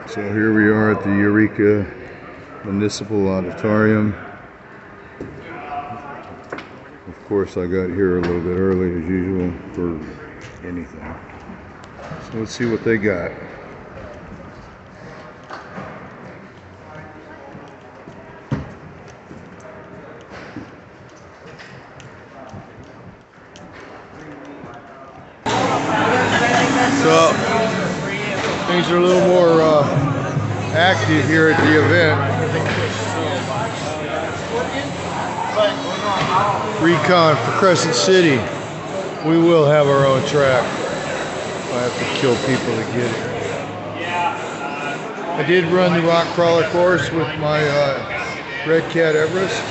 So here we are at the Eureka Municipal Auditorium. Of course, I got here a little bit early as usual for anything. So let's see what they got. So things are a little more active here at the event. Recon for Crescent City. We will have our own track. I have to kill people to get it. I did run the rock crawler course with my Red Cat Everest.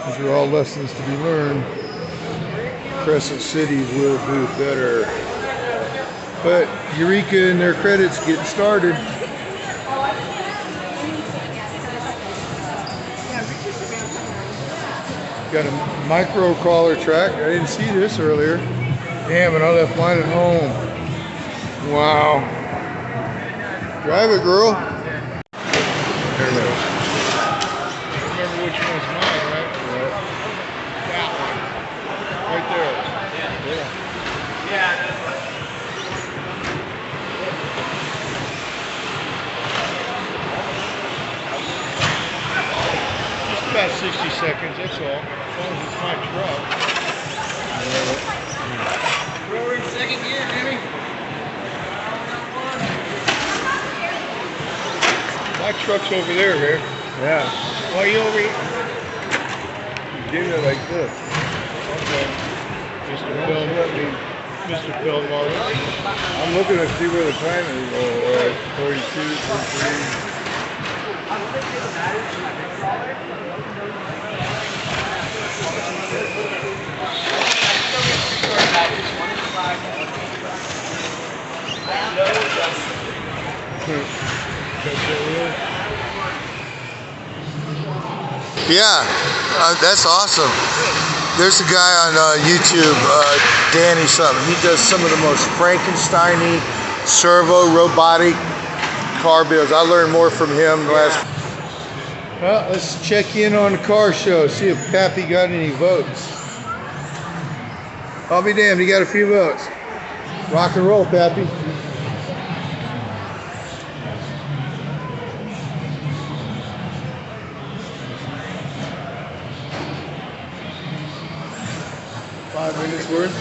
These are all lessons to be learned. Crescent City will do better. But Eureka and their credits getting started. Got a micro crawler track. I didn't see this earlier. Damn it, I left mine at home. Wow. Drive it, girl. There it is. Remember which one's mine, right? Yeah. That one. Right there. Yeah. Just about 60 seconds, that's all. As long as it's my truck. We're in second gear, Jimmy. My truck's over there, man. Yeah. Why are you over here? Give it like this. Okay. Mr. Feldmark. I'm looking to see where the time is. 42, 43. Yeah, that's awesome. There's a guy on YouTube, Danny something. He does some of the most Frankenstein-y servo robotic car builds. I learned more from him last. Well, let's check in on the car show. See if Pappy got any votes. I'll be damned, he got a few votes. Rock and roll, Pappy. Five minutes worth.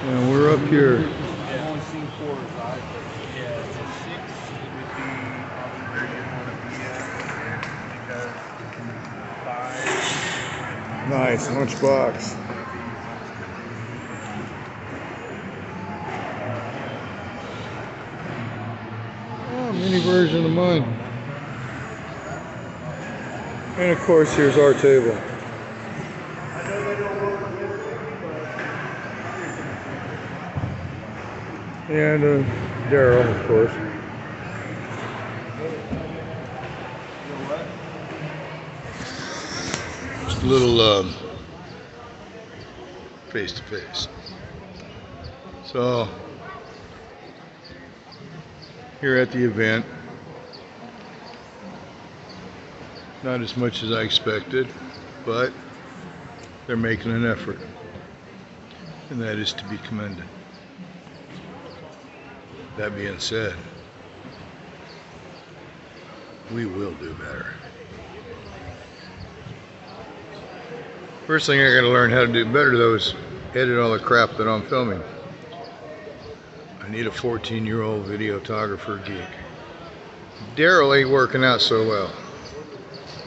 And we're up here. I've only seen 4 or 5, but yeah, so 6 it would be probably where you want to be at, because 5. Nice, lunchbox. Mini version of mine. And of course, here's our table. And Daryl, of course. Just a little face to face. So here at the event, not as much as I expected, but they're making an effort, and that is to be commended. That being said, we will do better. First thing I gotta learn how to do better though is edit all the crap that I'm filming. I need a 14-year-old videographer geek. Daryl ain't working out so well.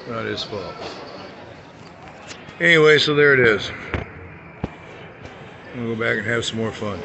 Not his fault. Anyway, so there it is. I'm gonna go back and have some more fun.